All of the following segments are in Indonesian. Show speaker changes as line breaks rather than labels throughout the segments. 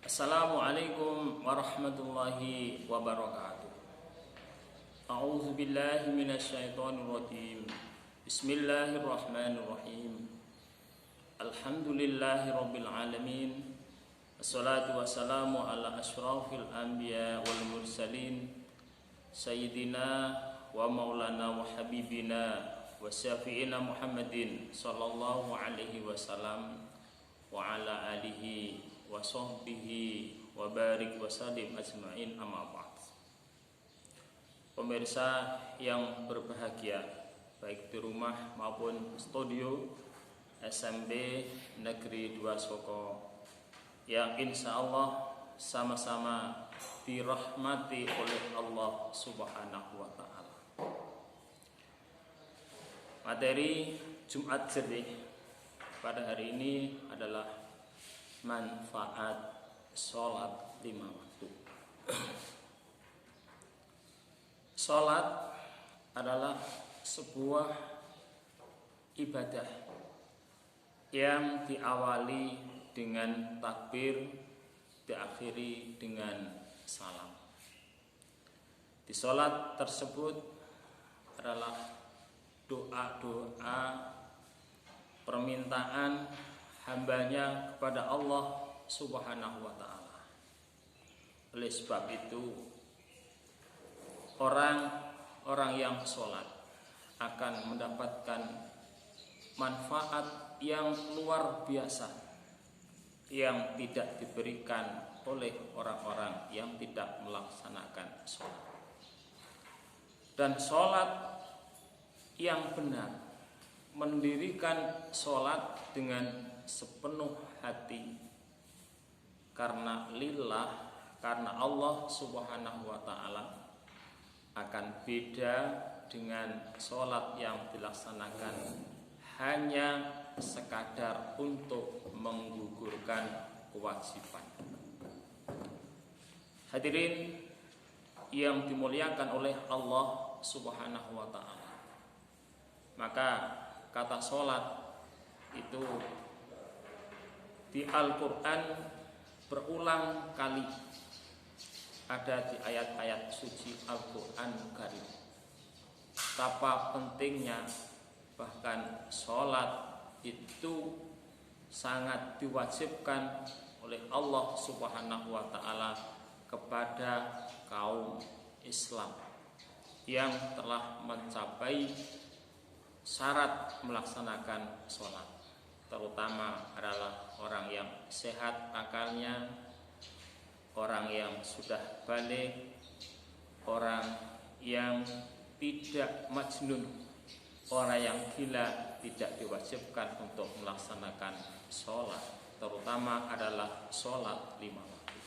Assalamualaikum warahmatullahi wabarakatuh. A'udzu billahi minasyaitonir rajim. Bismillahirrahmanirrahim. Alhamdulillahirabbil alamin. Wassalatu wassalamu ala asyrafil anbiya wal mursalin sayyidina wa maulana wa habibina wa syafi'ina Muhammadin sallallahu alaihi wasallam wa ala alihi wa sahbihi wa barik wa sallim ajma'in, amma ba'd. Pemirsa yang berbahagia, baik di rumah maupun studio SMB Negeri 2 Soko, yang insya Allah sama-sama dirahmati oleh Allah Subhanahu wa Ta'ala. Materi Jumat Jernih pada hari ini adalah manfaat sholat 5 waktu. Sholat adalah sebuah ibadah yang diawali dengan takbir, diakhiri dengan salam. Di sholat tersebut adalah doa-doa permintaan hambanya kepada Allah Subhanahu wa Ta'ala. Oleh sebab itu, orang yang sholat akan mendapatkan manfaat yang luar biasa yang tidak diberikan oleh orang-orang yang tidak melaksanakan sholat. Dan sholat yang benar, mendirikan sholat dengan sepenuh hati karena lillah, karena Allah Subhanahu wa Ta'ala, akan beda dengan sholat yang dilaksanakan hanya sekadar untuk menggugurkan kewajiban. Hadirin yang dimuliakan oleh Allah Subhanahu wa Ta'ala, maka kata sholat itu di Al-Quran berulang kali ada di ayat-ayat suci Al-Quran Karim. Betapa pentingnya, bahkan sholat itu sangat diwajibkan oleh Allah Subhanahu wa Ta'ala kepada kaum Islam yang telah mencapai syarat melaksanakan sholat, terutama adalah orang yang sehat akalnya, orang yang sudah balik, orang yang tidak majnun, orang yang gila tidak diwajibkan untuk melaksanakan sholat, terutama adalah sholat 5 waktu.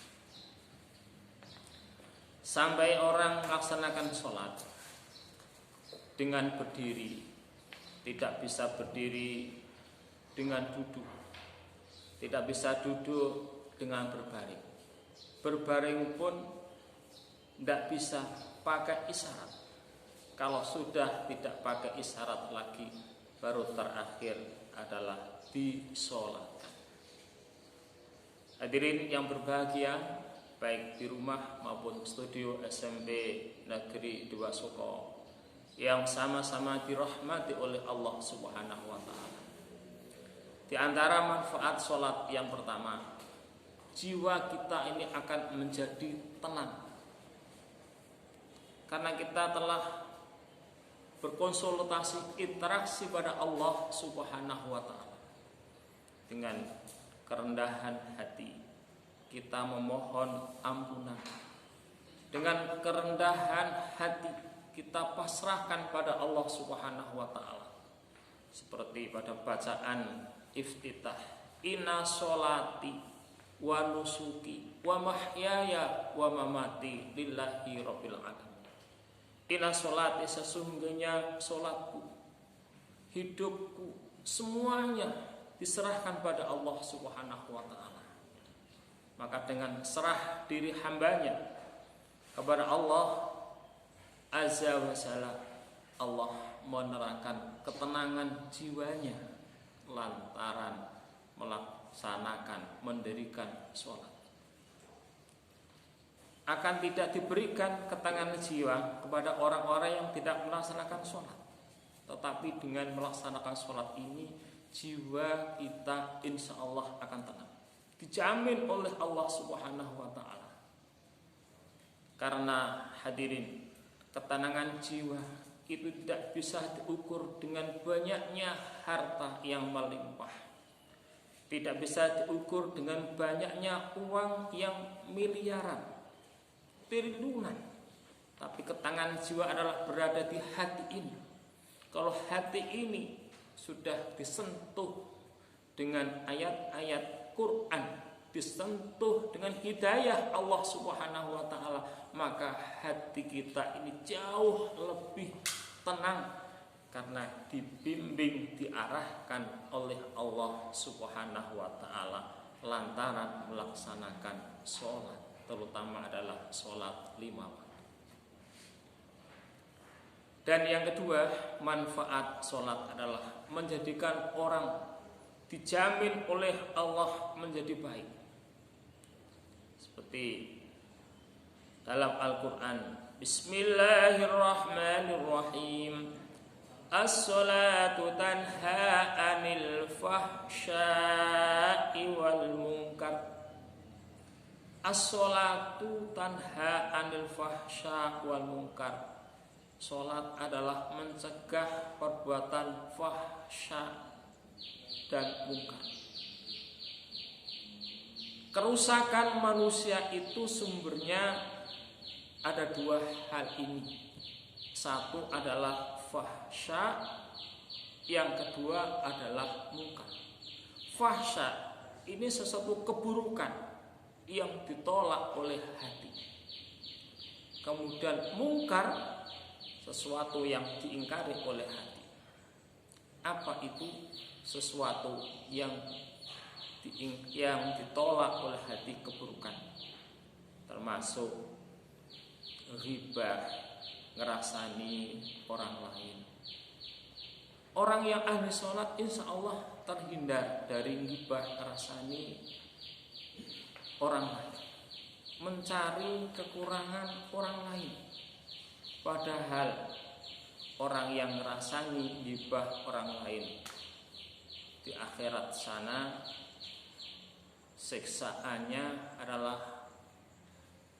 Sampai orang melaksanakan sholat dengan berdiri, tidak bisa berdiri dengan duduk, tidak bisa duduk dengan berbaring. Berbaring pun tidak bisa pakai isyarat. Kalau sudah tidak pakai isyarat lagi, baru terakhir adalah disolatkan. Hadirin yang berbahagia, baik di rumah maupun studio SMB Negeri 2 Soko, yang sama-sama dirahmati oleh Allah Subhanahu wa Ta'ala. Di antara manfaat sholat yang pertama, jiwa kita ini akan menjadi tenang, karena kita telah berkonsultasi, interaksi pada Allah Subhanahu wa Ta'ala. Dengan kerendahan hati kita memohon ampunan, dengan kerendahan hati kita pasrahkan pada Allah Subhanahu wa Ta'ala. Seperti pada bacaan iftitah, inna sholati wa nusuki wa mahyaya wa mamati lillahi rabbil alamin. Inna sholati, sesungguhnya sholatku, hidupku, semuanya diserahkan pada Allah Subhanahu wa Ta'ala. Maka dengan serah diri hambanya kepada Allah Azza wa Jalla, Allah menerangkan ketenangan jiwanya lantaran melaksanakan, mendirikan sholat. akan tidak diberikan ketenangan jiwa kepada orang-orang yang tidak melaksanakan sholat. Tetapi dengan melaksanakan sholat ini, jiwa kita insya Allah akan tenang, dijamin oleh Allah Subhanahu wa ta'ala. Karena hadirin, ketenangan jiwa itu tidak bisa diukur dengan banyaknya harta yang melimpah, tidak bisa diukur dengan banyaknya uang yang miliaran, triliunan. Tapi ketenangan jiwa adalah berada di hati ini. Kalau hati ini sudah disentuh dengan ayat-ayat Quran, disentuh dengan hidayah Allah Subhanahu wa ta'ala, maka hati kita ini jauh lebih tenang karena dibimbing, diarahkan oleh Allah Subhanahu wa ta'ala lantaran melaksanakan sholat, terutama adalah sholat 5 waktu. Dan yang kedua, manfaat sholat adalah menjadikan orang dijamin oleh Allah menjadi baik. Seperti dalam Al-Quran, Bismillahirrahmanirrahim, As-salatu tanha anil fahsya'i wal munkar. As-salatu tanha anil fahsya'i wal munkar. Salat adalah mencegah perbuatan fahsya dan munkar. Kerusakan manusia itu sumbernya ada 2 hal ini. Satu adalah fahsya, yang kedua adalah munkar. Fahsya ini sesuatu keburukan yang ditolak oleh hati. Kemudian munkar, sesuatu yang diingkari oleh hati. Apa itu sesuatu yang ditolak oleh hati, keburukan? Termasuk riba, ngerasani orang lain. Orang yang ahli sholat insya Allah terhindar dari ghibah, ngerasani orang lain, mencari kekurangan orang lain. Padahal orang yang ngerasani ghibah orang lain di akhirat sana siksaannya adalah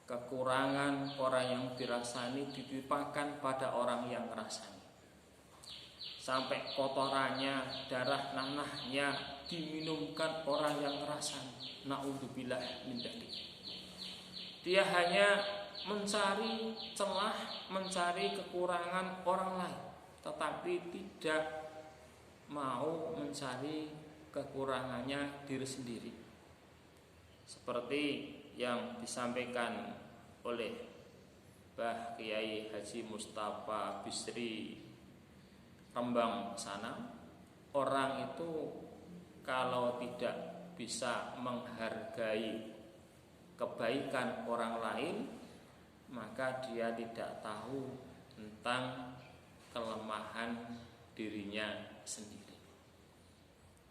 kekurangan orang yang dirasani ditimpakan pada orang yang ngerasani, sampai kotorannya, darah nanahnya diminumkan orang yang ngerasani. Naudzubillah min dzalik. Dia hanya mencari celah, mencari kekurangan orang lain, tetapi tidak mau mencari kekurangannya diri sendiri. Seperti yang disampaikan oleh Mbah Kiai Haji Mustafa Bisri Rembang sana, orang itu kalau tidak bisa menghargai kebaikan orang lain, maka dia tidak tahu tentang kelemahan dirinya sendiri.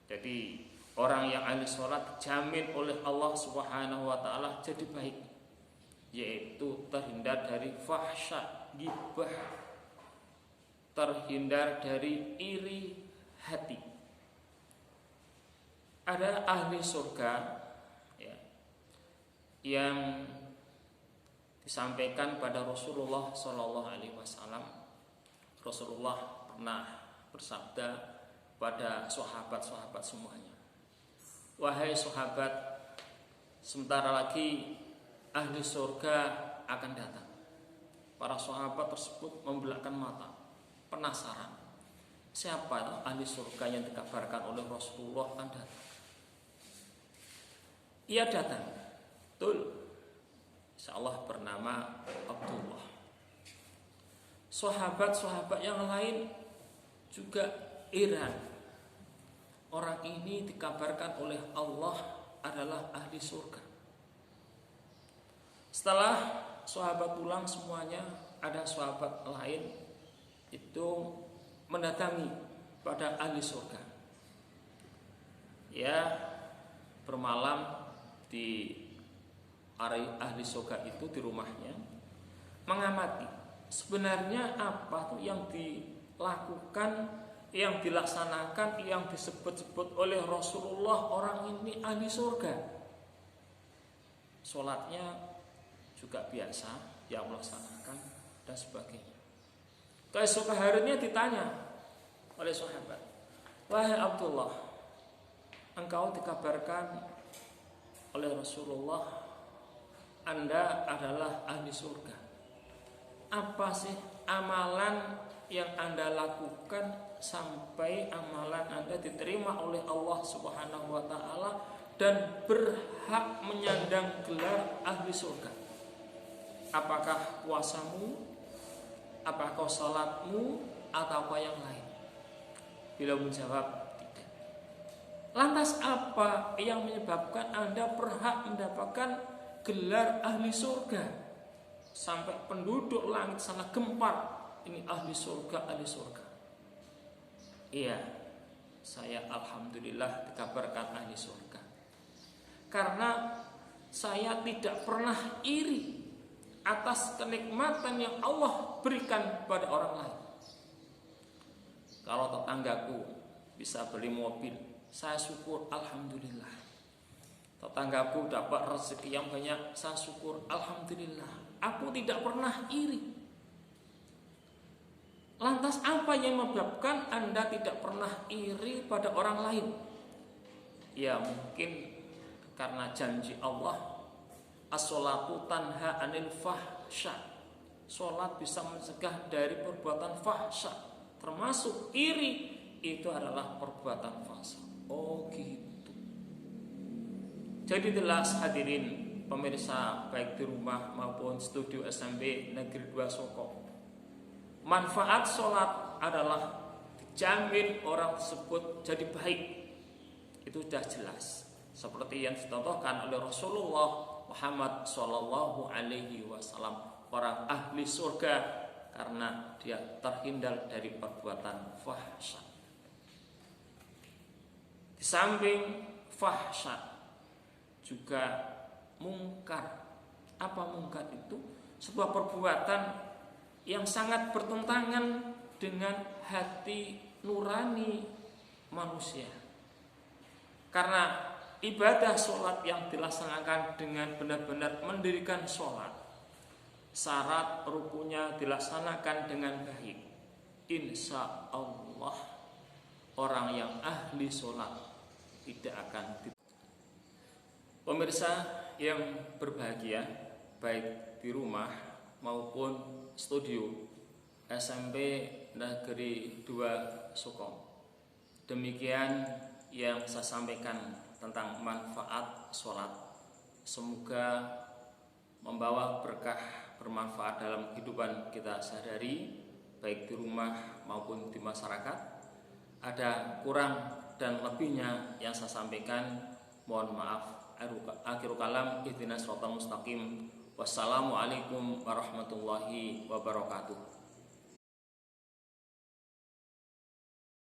Jadi orang yang ahli sholat dijamin oleh Allah Subhanahu wa ta'ala jadi baik, yaitu terhindar dari fahsya, ghibah, terhindar dari iri hati. Ada ahli surga ya, yang disampaikan pada Rasulullah Shallallahu Alaihi Wasallam. Rasulullah pernah bersabda pada sahabat-sahabat semuanya, wahai sahabat, sebentar lagi ahli surga akan datang. Para sahabat tersebut membelakkan mata, penasaran, siapa ahli surga yang dikabarkan oleh Rasulullah akan datang. Ia datang, betul, insyaallah bernama Abdullah. Sahabat-sahabat yang lain juga heran. Orang ini dikabarkan oleh Allah adalah ahli surga. Setelah sahabat pulang semuanya, ada sahabat lain itu mendatangi pada ahli surga. Ya, bermalam di ahli surga itu di rumahnya mengamati sebenarnya apa tuh yang dilakukan, yang dilaksanakan, yang disebut-sebut oleh Rasulullah orang ini ahli surga. Sholatnya juga biasa yang melaksanakan dan sebagainya. Keesokan harinya ditanya oleh sahabat, wahai Abdullah, engkau dikabarkan oleh Rasulullah Anda adalah ahli surga. Apa sih amalan yang Anda lakukan sampai amalan Anda diterima oleh Allah Subhanahu wa taala dan berhak menyandang gelar ahli surga? Apakah puasamu, apakah salatmu, atau apa yang lain? Bila menjawab tidak, lantas apa yang menyebabkan Anda berhak mendapatkan gelar ahli surga sampai penduduk langit sana gempar, ini ahli surga, ahli surga? Iya, saya alhamdulillah dikabarkan ahli surga karena saya tidak pernah iri atas kenikmatan yang Allah berikan pada orang lain. Kalau tetanggaku bisa beli mobil, saya syukur alhamdulillah. Tetanggaku dapat rezeki yang banyak, saya syukur alhamdulillah. Aku tidak pernah iri. Lantas apa yang menyebabkan Anda tidak pernah iri pada orang lain? Ya mungkin karena janji Allah, as-sholatu tanha anil fahsya. Sholat bisa mencegah dari perbuatan fahsya, termasuk iri itu adalah perbuatan fahsya. Oh gitu. Jadi jelas hadirin pemirsa baik di rumah maupun studio SMB Negeri 2 Soko, manfaat sholat adalah dijamin orang tersebut jadi baik. Itu sudah jelas, seperti yang dicontohkan oleh Rasulullah Muhammad Sallallahu Alaihi Wasallam, orang ahli surga karena dia terhindar dari perbuatan fahsya. Di samping fahsya juga mungkar. Apa mungkar itu? Sebuah perbuatan yang sangat bertentangan dengan hati nurani manusia. Karena ibadah sholat yang dilaksanakan dengan benar-benar mendirikan sholat, syarat rukunnya dilaksanakan dengan baik, insya Allah orang yang ahli sholat tidak akan. Pemirsa yang berbahagia, baik di rumah maupun studio SMP Negeri 2 Sukong, demikian yang saya sampaikan tentang manfaat sholat. Semoga membawa berkah bermanfaat dalam kehidupan kita sehari-hari, baik di rumah maupun di masyarakat. Ada kurang dan lebihnya yang saya sampaikan, mohon maaf. Akhirul kalam, ihdinas siratal mustaqim. Wassalamualaikum warahmatullahi wabarakatuh.